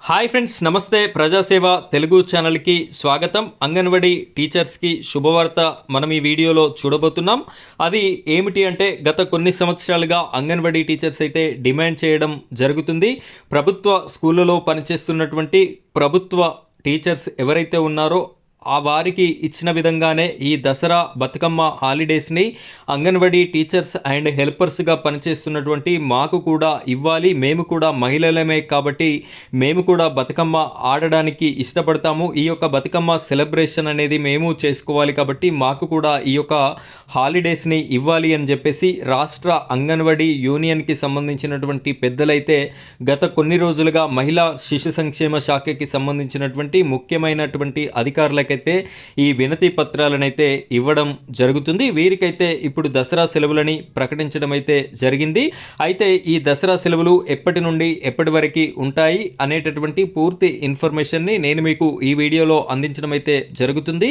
Hi friends, నమస్తే. ప్రజాసేవ తెలుగు ఛానల్కి స్వాగతం. అంగన్వాడీ టీచర్స్కి శుభవార్త మనం ఈ వీడియోలో చూడబోతున్నాం. అది ఏమిటి అంటే, గత కొన్ని సంవత్సరాలుగా అంగన్వాడీ టీచర్స్ అయితే డిమాండ్ చేయడం జరుగుతుంది. ప్రభుత్వ స్కూళ్ళలో పనిచేస్తున్నటువంటి ప్రభుత్వ టీచర్స్ ఎవరైతే ఉన్నారో ఆ వారికి ఇచ్చిన విధంగానే ఈ దసరా బతుకమ్మ హాలిడేస్ని అంగన్వాడీ టీచర్స్ అండ్ హెల్పర్స్గా పనిచేస్తున్నటువంటి మాకు కూడా ఇవ్వాలి. మేము కూడా మహిళలమే కాబట్టి మేము కూడా బతుకమ్మ ఆడడానికి ఇష్టపడతాము. ఈ యొక్క బతుకమ్మ సెలబ్రేషన్ అనేది మేము చేసుకోవాలి కాబట్టి మాకు కూడా ఈ యొక్క హాలిడేస్ని ఇవ్వాలి అని చెప్పేసి రాష్ట్ర అంగన్వాడీ యూనియన్కి సంబంధించినటువంటి పెద్దలైతే గత కొన్ని రోజులుగా మహిళా శిశు సంక్షేమ శాఖకి సంబంధించినటువంటి ముఖ్యమైనటువంటి అధికారులకి ఈ వినతి పత్రాలనైతే ఇవ్వడం జరుగుతుంది. వీరికైతే ఇప్పుడు దసరా సెలవులని ప్రకటించడం అయితే జరిగింది. అయితే ఈ దసరా సెలవులు ఎప్పటి నుండి ఎప్పటి వరకు ఉంటాయి అనేటటువంటి పూర్తి ఇన్ఫర్మేషన్ని నేను మీకు ఈ వీడియోలో అందించడం అయితే జరుగుతుంది.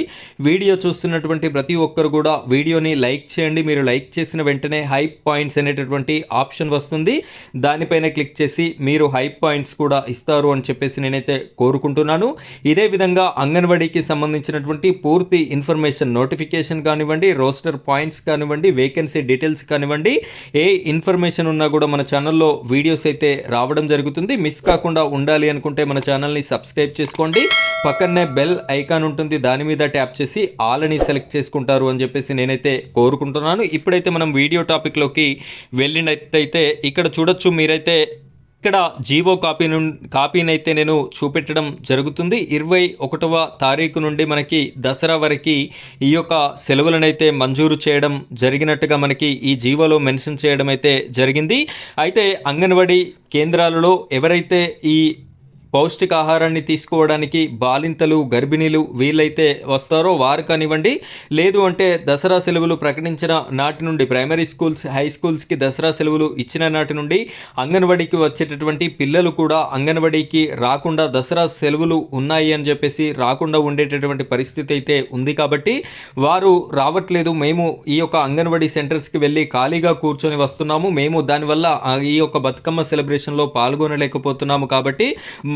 వీడియో చూస్తున్నటువంటి ప్రతి ఒక్కరు కూడా వీడియోని లైక్ చేయండి. మీరు లైక్ చేసిన వెంటనే హైప్ పాయింట్స్ అనేటటువంటి ఆప్షన్ వస్తుంది. దానిపైన క్లిక్ చేసి మీరు హైప్ పాయింట్స్ కూడా ఇస్తారు అని చెప్పేసి నేనైతే కోరుకుంటున్నాను. ఇదే విధంగా అంగన్వాడీకి సంబంధించినటువంటి పూర్తి ఇన్ఫర్మేషన్, నోటిఫికేషన్ కానివ్వండి, రోస్టర్ పాయింట్స్ కానివ్వండి, వేకెన్సీ డీటెయిల్స్ కానివ్వండి, ఏ ఇన్ఫర్మేషన్ ఉన్నా కూడా మన ఛానల్లో వీడియోస్ అయితే రావడం జరుగుతుంది. మిస్ కాకుండా ఉండాలి అనుకుంటే మన ఛానల్ని సబ్స్క్రైబ్ చేసుకోండి. పక్కనే బెల్ ఐకాన్ ఉంటుంది, దాని మీద ట్యాప్ చేసి ఆల్ అని సెలెక్ట్ చేసుకుంటారు అని చెప్పేసి నేనైతే కోరుకుంటున్నాను. ఇప్పుడైతే మనం వీడియో టాపిక్లోకి వెళ్ళినట్టయితే ఇక్కడ చూడొచ్చు. మీరైతే ఇక్కడ జీవో కాపీనైతే నేను చూపెట్టడం జరుగుతుంది. 21వ తారీఖు నుండి మనకి దసరా వరకు ఈ యొక్క సెలవులనైతే మంజూరు చేయడం జరిగినట్టుగా మనకి ఈ జీవోలో మెన్షన్ చేయడం అయితే జరిగింది. అయితే అంగన్వాడీ కేంద్రాలలో ఎవరైతే ఈ పౌష్టికాహారాన్ని తీసుకోవడానికి బాలింతలు, గర్భిణీలు వీళ్ళైతే వస్తారో వారు కానివ్వండి, లేదు అంటే దసరా సెలవులు ప్రకటించిన నాటి నుండి ప్రైమరీ స్కూల్స్, హై స్కూల్స్కి దసరా సెలవులు ఇచ్చిన నాటి నుండి అంగన్వాడీకి వచ్చేటటువంటి పిల్లలు కూడా అంగన్వాడీకి రాకుండా దసరా సెలవులు ఉన్నాయి అని చెప్పేసి రాకుండా ఉండేటటువంటి పరిస్థితి అయితే ఉంది. కాబట్టి వారు రావట్లేదు, మేము ఈ యొక్క అంగన్వాడీ సెంటర్స్కి వెళ్ళి ఖాళీగా కూర్చొని వస్తున్నాము, మేము దానివల్ల ఈ యొక్క బతుకమ్మ సెలబ్రేషన్లో పాల్గొనలేకపోతున్నాము, కాబట్టి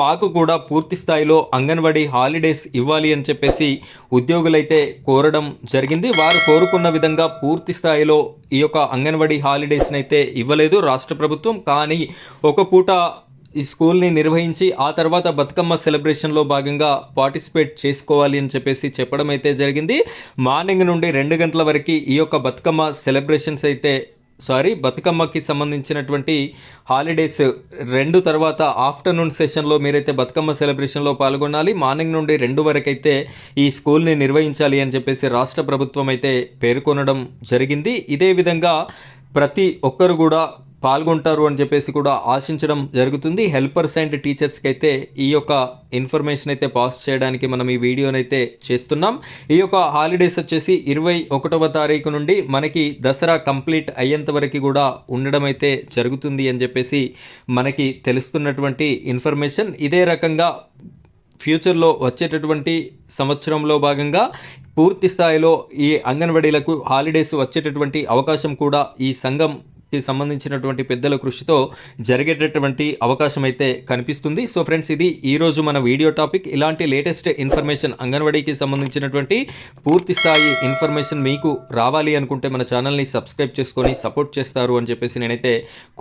మాకు కూడా పూర్తి స్థాయిలో అంగన్వాడీ హాలిడేస్ ఇవ్వాలి అని చెప్పేసి ఉద్యోగులైతే కోరడం జరిగింది. వారు కోరుకున్న విధంగా పూర్తి స్థాయిలో ఈ యొక్క అంగన్వాడీ హాలిడేస్ని అయితే ఇవ్వలేదు రాష్ట్ర ప్రభుత్వం. కానీ ఒక పూట ఈ స్కూల్ని నిర్వహించి ఆ తర్వాత బతుకమ్మ సెలబ్రేషన్లో భాగంగా పార్టిసిపేట్ చేసుకోవాలి అని చెప్పేసి చెప్పడం అయితే జరిగింది. మార్నింగ్ నుండి 2 గంటల వరకు ఈ యొక్క బతుకమ్మ సెలబ్రేషన్స్ అయితే బతుకమ్మకి సంబంధించినటువంటి హాలిడేస్ 2 తర్వాత ఆఫ్టర్నూన్ సెషన్లో మీరైతే బతుకమ్మ సెలబ్రేషన్లో పాల్గొనాలి. మార్నింగ్ నుండి 2 వరకు అయితే ఈ స్కూల్ని నిర్వహించాలి అని చెప్పేసి రాష్ట్ర ప్రభుత్వం అయితే పేర్కొనడం జరిగింది. ఇదే విధంగా ప్రతి ఒక్కరు కూడా పాల్గొంటారు అని చెప్పేసి కూడా ఆశించడం జరుగుతుంది. హెల్పర్స్ అండ్ టీచర్స్కి అయితే ఈ యొక్క ఇన్ఫర్మేషన్ అయితే పాస్ చేయడానికి మనం ఈ వీడియోనైతే చేస్తున్నాం. ఈ యొక్క హాలిడేస్ వచ్చేసి 21వ తారీఖు నుండి మనకి దసరా కంప్లీట్ అయ్యేంత వరకు కూడా ఉండడం అయితే జరుగుతుంది అని చెప్పేసి మనకి తెలుస్తున్నటువంటి ఇన్ఫర్మేషన్. ఇదే రకంగా ఫ్యూచర్లో వచ్చేటటువంటి సంవత్సరంలో భాగంగా పూర్తి స్థాయిలో ఈ అంగన్వాడీలకు హాలిడేస్ వచ్చేటటువంటి అవకాశం కూడా ఈ సంఘంకి సంబంధించినటువంటి పెద్దల కృషితో జరిగేటటువంటి అవకాశం అయితే కనిపిస్తుంది. సో ఫ్రెండ్స్, ఇది ఈరోజు మన వీడియో టాపిక్. ఇలాంటి లేటెస్ట్ ఇన్ఫర్మేషన్, అంగన్వాడీకి సంబంధించినటువంటి పూర్తి స్థాయి ఇన్ఫర్మేషన్ మీకు రావాలి అనుకుంటే మన ఛానల్ని సబ్స్క్రైబ్ చేసుకొని సపోర్ట్ చేస్తారు అని చెప్పేసి నేనైతే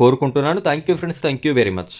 కోరుకుంటున్నాను. Thank you friends, thank you very much.